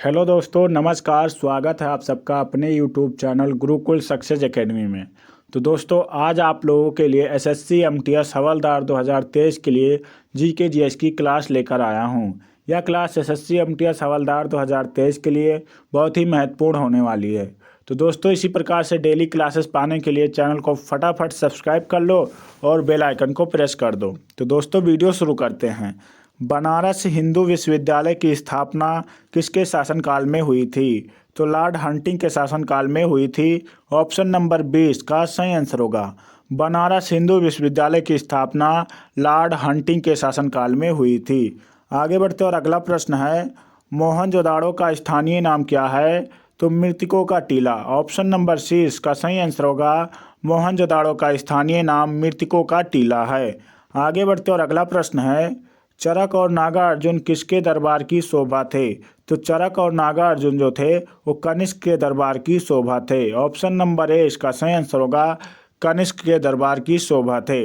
Hello दोस्तों, नमस्कार। स्वागत है आप सबका अपने YouTube channel Gurukul success academy में। तो दोस्तों, आज आप लोगों के लिए एसएससी एमटीएस हवलदार 2023 के लिए जीके जीएस की क्लास लेकर आया हूं। यह क्लास एसएससी एमटीएस हवलदार 2023 के लिए बहुत ही महत्वपूर्ण होने वाली है। तो दोस्तों, इसी प्रकार से डेली क्लासेस पाने के लिए चैनल को फटाफट सब्सक्राइब कर लो और बेल आइकन को प्रेस कर दो। तो दोस्तों, वीडियो शुरू करते हैं। बनारस हिंदू विश्वविद्यालय की स्थापना किसके शासनकाल में हुई थी? तो लॉर्ड हंटिंग के शासनकाल में हुई थी। ऑप्शन नंबर 20 का सही आंसर होगा। बनारस हिंदू विश्वविद्यालय की स्थापना लॉर्ड हंटिंग के शासनकाल में हुई थी। आगे बढ़ते और अगला प्रश्न है, मोहनजोदाड़ो का स्थानीय नाम क्या है? तो मृतकों का टीला। ऑप्शन नंबर 6 इसका सही आंसर होगा। मोहनजोदाड़ो का स्थानीय नाम मृतकों का टीला है। आगे बढ़ते और अगला प्रश्न है, चरक और नागार्जुन किसके दरबार की शोभा थे? तो चरक और नागार्जुन जो थे वो कनिष्क के दरबार की शोभा थे। ऑप्शन नंबर ए इसका सही आंसर होगा। कनिष्क के दरबार की शोभा थे।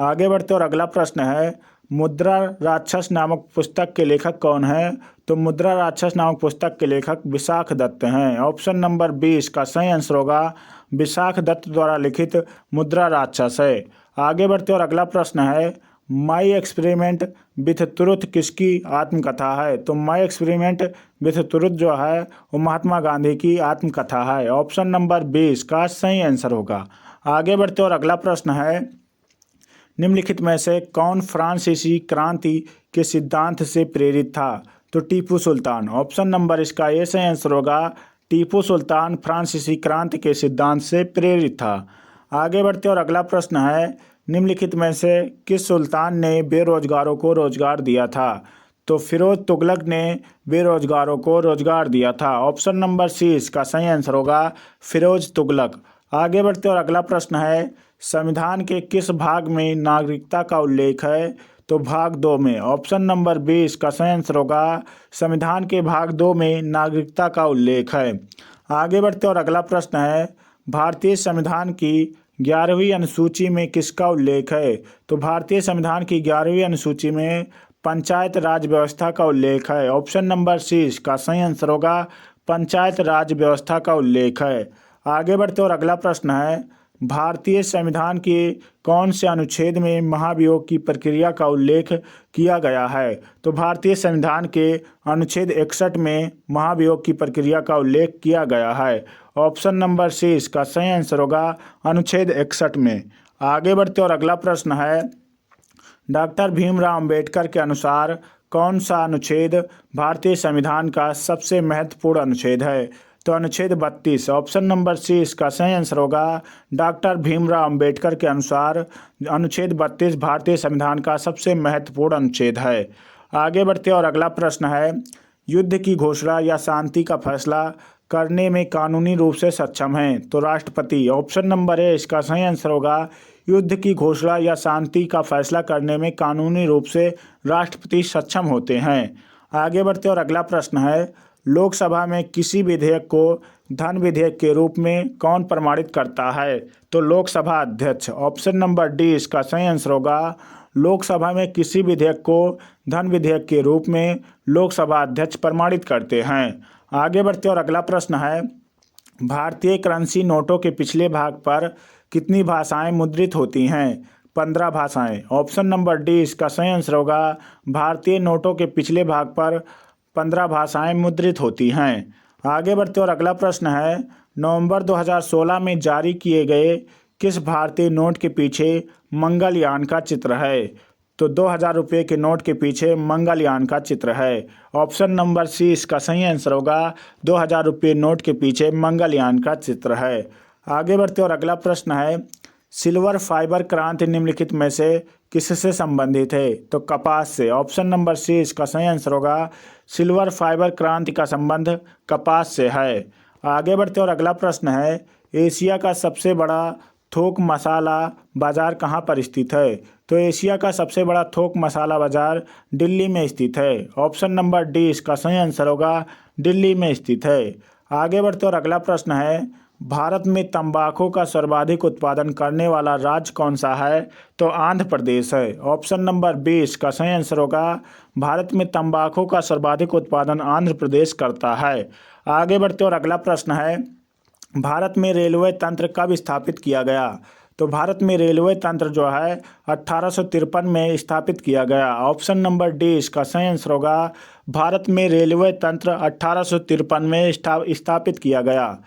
आगे बढ़ते और अगला प्रश्न है, मुद्रा राक्षस नामक पुस्तक के लेखक कौन है? तो मुद्रा राक्षस नामक पुस्तक के लेखक विशाख दत्त हैं। ऑप्शन नंबर 20 का सही आंसर होगा। विशाख दत्त द्वारा लिखित मुद्रा राक्षस है। आगे बढ़ते और अगला प्रश्न है, माई एक्सपेरिमेंट विथ ट्रुथ किसकी आत्मकथा है? तो माई एक्सपेरिमेंट विथ ट्रुथ जो है वो महात्मा गांधी की आत्मकथा है। ऑप्शन नंबर 20 का सही आंसर होगा। आगे बढ़ते और अगला प्रश्न है, निम्नलिखित में से कौन फ्रांसीसी क्रांति के सिद्धांत से प्रेरित था? तो टीपू सुल्तान। ऑप्शन नंबर इसका ये सही आंसर होगा। टीपू सुल्तान फ्रांसीसी क्रांति के सिद्धांत से प्रेरित था। आगे बढ़ते और अगला प्रश्न है, निम्नलिखित में से किस सुल्तान ने बेरोजगारों को रोजगार दिया था? तो फिरोज तुगलक ने बेरोजगारों को रोजगार दिया था। ऑप्शन नंबर सी इसका सही आंसर होगा। फिरोज तुगलक। आगे बढ़ते और अगला प्रश्न है, संविधान के किस भाग में नागरिकता का उल्लेख है? तो भाग 2 में। ऑप्शन नंबर 20 का सही आंसर होगा। संविधान के भाग 2 में नागरिकता का उल्लेख है। आगे बढ़ते और अगला प्रश्न है, भारतीय संविधान की 11वीं अनुसूची में किसका उल्लेख है? तो भारतीय संविधान की 11वीं अनुसूची में पंचायत राज व्यवस्था का उल्लेख है। ऑप्शन नंबर सी इसका सही आंसर होगा। पंचायत राज व्यवस्था का उल्लेख है। आगे बढ़ते और अगला प्रश्न है, भारतीय संविधान के कौन से अनुच्छेद में महाभियोग की प्रक्रिया का उल्लेख किया गया है? तो भारतीय संविधान के अनुच्छेद 61 में महाभियोग की प्रक्रिया का उल्लेख किया गया है। ऑप्शन नंबर सी इसका सही आंसर होगा। अनुच्छेद 61 में। आगे बढ़ते और अगला प्रश्न है, डॉक्टर भीमराव अंबेडकर के अनुसार कौन सा अनुच्छेद भारतीय संविधान का सबसे महत्वपूर्ण अनुच्छेद है? तो अनुच्छेद 32। ऑप्शन नंबर सी इसका सही आंसर होगा। डॉक्टर भीमराव अंबेडकर के अनुसार अनुच्छेद 32 भारतीय संविधान का सबसे महत्वपूर्ण अनुच्छेद है। आगे बढ़ते और अगला प्रश्न है, युद्ध की घोषणा या शांति का फैसला करने में कानूनी रूप से सक्षम हैं? तो राष्ट्रपति। ऑप्शन नंबर ए इसका सही आंसर होगा। युद्ध की घोषणा या शांति का फैसला करने में कानूनी रूप से राष्ट्रपति सक्षम होते हैं। आगे बढ़ते और अगला प्रश्न है, लोकसभा में किसी विधेयक को धन विधेयक के रूप में कौन प्रमाणित करता है? तो लोकसभा अध्यक्ष। ऑप्शन नंबर डी इसका सही आंसर होगा। लोकसभा में किसी विधेयक को धन विधेयक के रूप में लोकसभा अध्यक्ष प्रमाणित करते हैं। आगे बढ़ते और अगला प्रश्न है, भारतीय करेंसी नोटों के पिछले भाग पर कितनी भाषाएं मुद्रित होती हैं? 15 भाषाएं। ऑप्शन नंबर डी इसका सही आंसर होगा। भारतीय नोटों के पिछले भाग पर 15 भाषाएं मुद्रित होती हैं। आगे बढ़ते और अगला प्रश्न है, नवंबर 2016 में जारी किए गए किस भारतीय नोट के पीछे मंगलयान का चित्र है? तो 2000 रुपये के नोट के पीछे मंगलयान का चित्र है। ऑप्शन नंबर सी इसका सही आंसर होगा। 2000 रुपये नोट के पीछे मंगलयान का चित्र है। आगे बढ़ते और अगला प्रश्न है, सिल्वर फाइबर क्रांति निम्नलिखित में से किससे संबंधित है? तो कपास से। ऑप्शन नंबर सी इसका सही आंसर होगा। सिल्वर फाइबर क्रांति का संबंध कपास से है। आगे बढ़ते और अगला प्रश्न है, एशिया का सबसे बड़ा थोक मसाला बाजार कहाँ पर स्थित है? तो एशिया का सबसे बड़ा थोक मसाला बाजार दिल्ली में स्थित है। ऑप्शन नंबर डी इसका सही आंसर होगा। दिल्ली में स्थित है। आगे बढ़ते और अगला प्रश्न है, भारत में तंबाकू का सर्वाधिक उत्पादन करने वाला राज्य कौन सा है? तो आंध्र प्रदेश है। ऑप्शन नंबर 20 का सही आंसर होगा भारत में तंबाकू का सर्वाधिक उत्पादन आंध्र प्रदेश करता है। आगे बढ़ते और अगला प्रश्न है, भारत में रेलवे तंत्र कब स्थापित किया गया? तो भारत में रेलवे तंत्र जो है 1853 में स्थापित किया गया। ऑप्शन नंबर डी इसका सही आंसर होगा भारत में रेलवे तंत्र 1853 में स्थापित किया गया।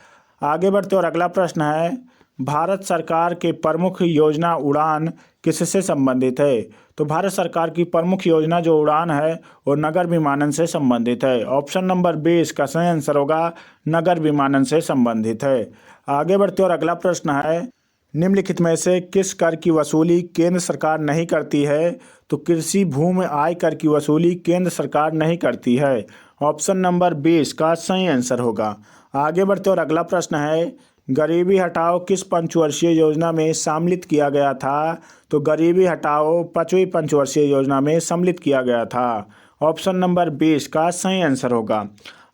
आगे बढ़ते और अगला प्रश्न है, भारत सरकार के प्रमुख योजना उड़ान किससे संबंधित है? तो भारत सरकार की प्रमुख योजना जो उड़ान है वो नगर विमानन से संबंधित है। ऑप्शन नंबर 20 का सही आंसर होगा नगर विमानन से संबंधित है। आगे बढ़ते और अगला प्रश्न है, निम्नलिखित में से किस कर की वसूली केंद्र सरकार नहीं करती है? तो कृषि भूमि आय कर की वसूली केंद्र सरकार नहीं करती है। ऑप्शन नंबर 20 का सही आंसर होगा। आगे बढ़ते और अगला प्रश्न है, गरीबी हटाओ किस पंचवर्षीय योजना में सम्मिलित किया गया था? तो गरीबी हटाओ 5वीं पंचवर्षीय योजना में सम्मिलित किया गया था। ऑप्शन नंबर 20 का सही आंसर होगा।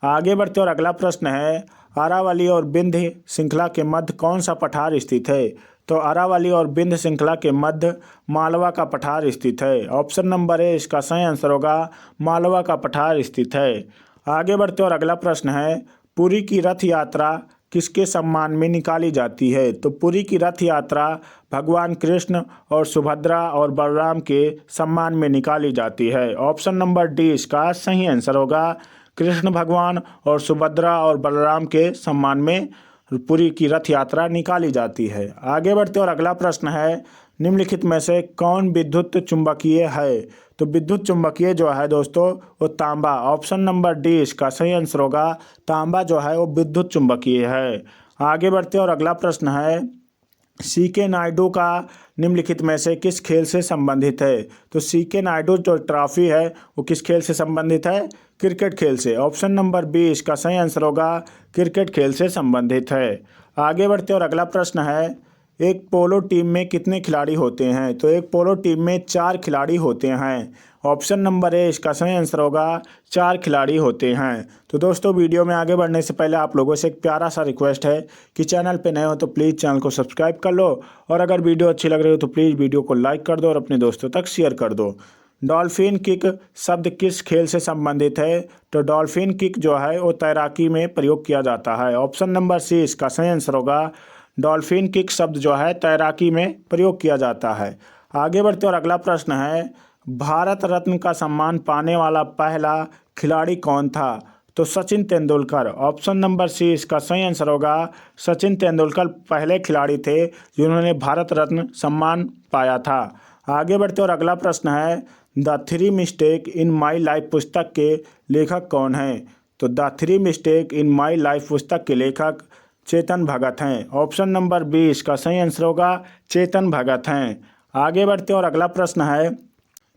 आगे बढ़ते और अगला प्रश्न है, अरावली और विंध्य श्रृंखला के मध्य कौन सा पठार स्थित है? तो अरावली और विंध्य श्रृंखला के मध्य मालवा का पठार स्थित है। ऑप्शन नंबर ए इसका सही आंसर होगा मालवा का पठार स्थित है। आगे बढ़ते और अगला प्रश्न है, पुरी की रथ यात्रा किसके सम्मान में निकाली जाती है? तो पुरी की रथ यात्रा भगवान कृष्ण और सुभद्रा और बलराम के सम्मान में निकाली जाती है। ऑप्शन नंबर डी इसका सही आंसर होगा कृष्ण भगवान और सुभद्रा और बलराम के सम्मान में पुरी की रथ यात्रा निकाली जाती है। आगे बढ़ते और अगला प्रश्न है, निम्नलिखित में से कौन विद्युत चुंबकीय है? तो विद्युत चुंबकीय जो है दोस्तों वो तांबा। ऑप्शन नंबर डी इसका सही आंसर होगा तांबा जो है वो विद्युत चुंबकीय है। आगे बढ़ते और अगला प्रश्न है, सीके नायडू का निम्नलिखित में से किस खेल से संबंधित है? तो सीके नायडू जो ट्रॉफी है वो किस खेल से संबंधित है? क्रिकेट खेल से। ऑप्शन नंबर 20 का सही आंसर होगा क्रिकेट खेल से संबंधित है। आगे बढ़ते और अगला प्रश्न है, एक पोलो टीम में कितने खिलाड़ी होते हैं? तो एक पोलो टीम में 4 खिलाड़ी होते हैं। ऑप्शन नंबर ए इसका सही आंसर होगा 4 खिलाड़ी होते हैं। तो दोस्तों वीडियो में आगे बढ़ने से पहले आप लोगों से एक प्यारा सा रिक्वेस्ट है कि चैनल पे नए हो तो प्लीज़ चैनल को सब्सक्राइब कर लो, और अगर वीडियो अच्छी लग रही हो तो प्लीज़ वीडियो को लाइक कर दो और अपने दोस्तों तक शेयर कर दो। डॉल्फिन किक शब्द किस खेल से संबंधित है? तो डॉल्फिन किक जो है वो तैराकी में प्रयोग किया जाता है। ऑप्शन नंबर सी इसका सही आंसर होगा डॉल्फिन किक शब्द जो है तैराकी में प्रयोग किया जाता है। आगे बढ़ते और अगला प्रश्न है, भारत रत्न का सम्मान पाने वाला पहला खिलाड़ी कौन था? तो Sachin Tendulkar. Option number C इसका सही आंसर होगा सचिन तेंदुलकर पहले खिलाड़ी थे जिन्होंने भारत रत्न सम्मान पाया था। आगे बढ़ते और अगला प्रश्न है, the 3 mistake in my life पुस्तक के लेखक कौन हैं? तो the 3 mistake in my life पुस्तक के लेखक चेतन भगत हैं। ऑप्शन नंबर 20 का सही आंसर होगा चेतन भगत हैं। आगे बढ़ते और अगला प्रश्न है,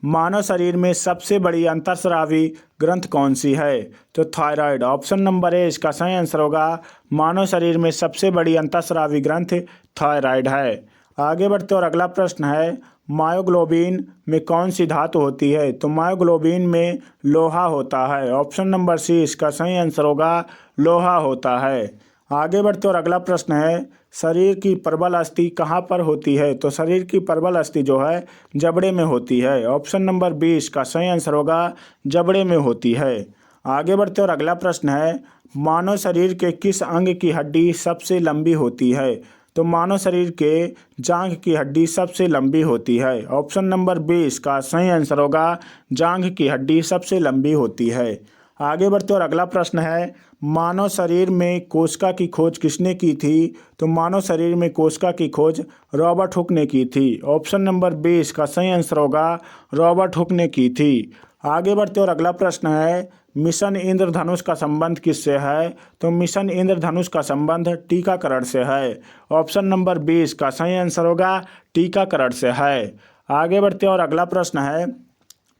मानव शरीर में सबसे बड़ी अंतःस्रावी ग्रंथ कौन सी है? तो थायराइड। ऑप्शन नंबर ए इसका सही आंसर होगा मानव शरीर में सबसे बड़ी अंतःस्रावी ग्रंथ थायराइड है। आगे बढ़ते और अगला प्रश्न है, मायोग्लोबिन में कौन सी धातु होती है? तो मायोग्लोबिन में लोहा होता है। ऑप्शन नंबर सी इसका सही आंसर होगा लोहा होता है। आगे बढ़ते और अगला प्रश्न है, शरीर की प्रबल अस्थि कहाँ पर होती है? तो शरीर की प्रबल अस्थि जो है जबड़े में होती है। ऑप्शन नंबर 20 का सही आंसर होगा जबड़े में होती है। आगे बढ़ते और अगला प्रश्न है, मानव शरीर के किस अंग की हड्डी सबसे लंबी होती है? तो मानव शरीर के जांघ की हड्डी सबसे लंबी होती है। ऑप्शन नंबर 20 का सही आंसर होगा जांघ की हड्डी सबसे लंबी होती है। आगे बढ़ते और अगला प्रश्न है, मानव शरीर में कोशिका की खोज किसने की थी? तो मानव शरीर में कोशिका की खोज रॉबर्ट हुक ने की थी। ऑप्शन नंबर 20 का सही आंसर होगा रॉबर्ट हुक ने की थी। आगे बढ़ते और अगला प्रश्न है, मिशन इंद्रधनुष का संबंध किससे है? तो मिशन इंद्रधनुष का संबंध टीकाकरण से है। ऑप्शन नंबर 20 का सही आंसर होगा टीकाकरण से है। आगे बढ़ते और अगला प्रश्न है,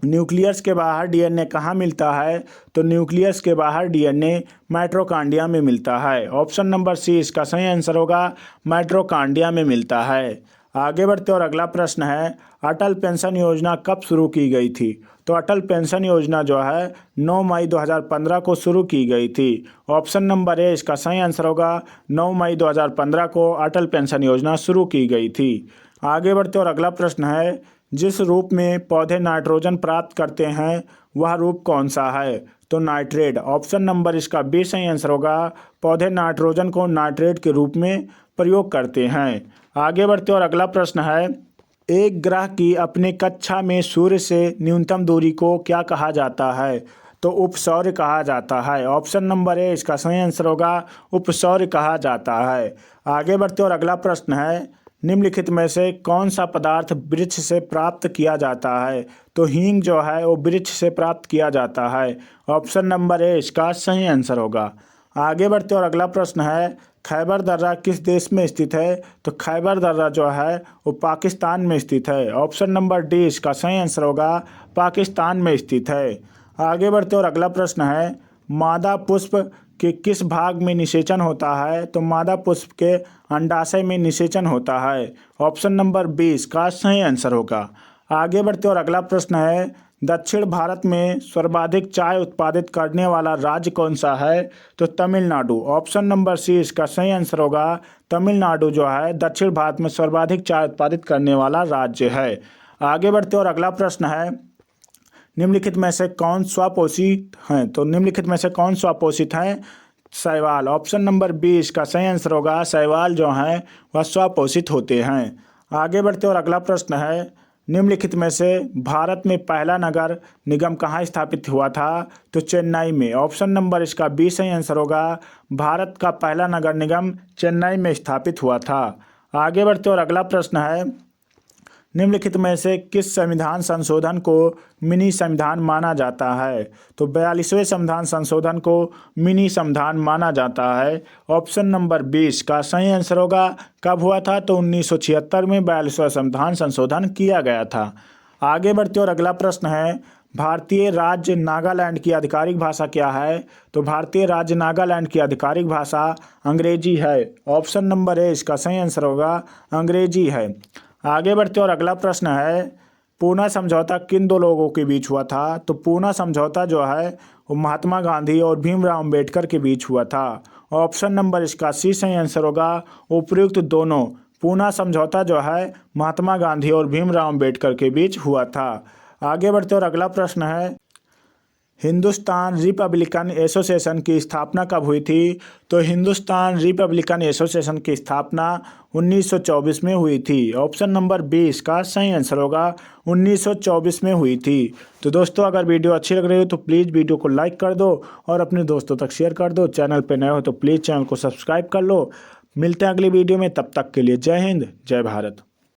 न्यूक्लियस के बाहर डीएनए कहाँ मिलता है? तो न्यूक्लियस के बाहर डीएनए माइटोकॉन्ड्रिया में मिलता है। ऑप्शन नंबर सी इसका सही आंसर होगा माइटोकॉन्ड्रिया में मिलता है। आगे बढ़ते और अगला प्रश्न है, अटल पेंशन योजना कब शुरू की गई थी? तो अटल पेंशन योजना जो है 9 मई 2015 को शुरू की गई थी। ऑप्शन नंबर ए इसका सही आंसर होगा। 9 मई 2015 को अटल पेंशन योजना शुरू की गई थी। आगे बढ़ते और अगला प्रश्न है, जिस रूप में पौधे नाइट्रोजन प्राप्त करते हैं वह रूप कौन सा है? तो नाइट्रेट। ऑप्शन नंबर इसका बी सही आंसर होगा। पौधे नाइट्रोजन को नाइट्रेट के रूप में प्रयोग करते हैं। आगे बढ़ते और अगला प्रश्न है, एक ग्रह की अपनी कक्षा में सूर्य से न्यूनतम दूरी को क्या कहा जाता है? तो उपसौर्य कहा जाता है। ऑप्शन नंबर ए इसका सही आंसर होगा। उपसौर्य कहा जाता है। आगे बढ़ते और अगला प्रश्न है, निम्नलिखित में से कौन सा पदार्थ वृक्ष से प्राप्त किया जाता है? तो हींग जो है वो वृक्ष से प्राप्त किया जाता है। ऑप्शन नंबर ए इसका सही आंसर होगा। आगे बढ़ते और अगला प्रश्न है, खैबर दर्रा किस देश में स्थित है? तो खैबर दर्रा जो है वो पाकिस्तान में स्थित है। ऑप्शन नंबर डी इसका सही आंसर होगा। पाकिस्तान में स्थित है। आगे बढ़ते और अगला प्रश्न है, मादा पुष्प के किस भाग में निषेचन होता है? तो मादा पुष्प के अंडाशय में निषेचन होता है। ऑप्शन नंबर 20 का सही आंसर होगा। आगे बढ़ते और अगला प्रश्न है, दक्षिण भारत में सर्वाधिक चाय उत्पादित करने वाला राज्य कौन सा है? तो तमिलनाडु। ऑप्शन नंबर सी इसका सही आंसर होगा। तमिलनाडु जो है दक्षिण भारत में सर्वाधिक चाय उत्पादित करने वाला राज्य है। आगे बढ़ते और अगला प्रश्न है, निम्नलिखित में से कौन स्वपोषित हैं? तो निम्नलिखित में से कौन स्वपोषित हैं? शैवाल। ऑप्शन नंबर 20 का सही आंसर होगा। शैवाल जो हैं वह स्वपोषित होते हैं। आगे बढ़ते और अगला प्रश्न है, निम्नलिखित में से भारत में पहला नगर निगम कहाँ स्थापित हुआ था? तो चेन्नई में। ऑप्शन नंबर इसका 20 सही आंसर होगा। भारत का पहला नगर निगम चेन्नई में स्थापित हुआ था। आगे बढ़ते और अगला प्रश्न है, निम्नलिखित में से किस संविधान संशोधन को मिनी संविधान माना जाता है? तो 42वें संविधान संशोधन को मिनी संविधान माना जाता है। ऑप्शन नंबर 20 का सही आंसर होगा। कब हुआ था? तो 1976 में 42वां संविधान संशोधन किया गया था। आगे बढ़ते और अगला प्रश्न है, भारतीय राज्य नागालैंड की आधिकारिक भाषा क्या है? तो भारतीय राज्य नागालैंड की आधिकारिक भाषा अंग्रेजी है। ऑप्शन नंबर ए इसका सही आंसर होगा। अंग्रेजी है। आगे बढ़ते और अगला प्रश्न है, पूना समझौता किन दो लोगों के बीच हुआ था? तो पूना समझौता जो है वो महात्मा गांधी और भीमराव अम्बेडकर के बीच हुआ था। ऑप्शन नंबर इसका सी सही आंसर होगा। उपयुक्त दोनों। पूना समझौता जो है महात्मा गांधी और भीमराव अम्बेडकर के बीच हुआ था। आगे बढ़ते और अगला प्रश्न है, हिंदुस्तान रिपब्लिकन एसोसिएशन की स्थापना कब हुई थी? तो हिंदुस्तान रिपब्लिकन एसोसिएशन की स्थापना 1924 में हुई थी। ऑप्शन नंबर 20 का सही आंसर होगा। 1924 में हुई थी। तो दोस्तों, अगर वीडियो अच्छी लग रही हो तो प्लीज़ वीडियो को लाइक कर दो और अपने दोस्तों तक शेयर कर दो। चैनल पर नए हो तो प्लीज़ चैनल को सब्सक्राइब कर लो। मिलते हैं अगली वीडियो में, तब तक के लिए जय हिंद, जय भारत।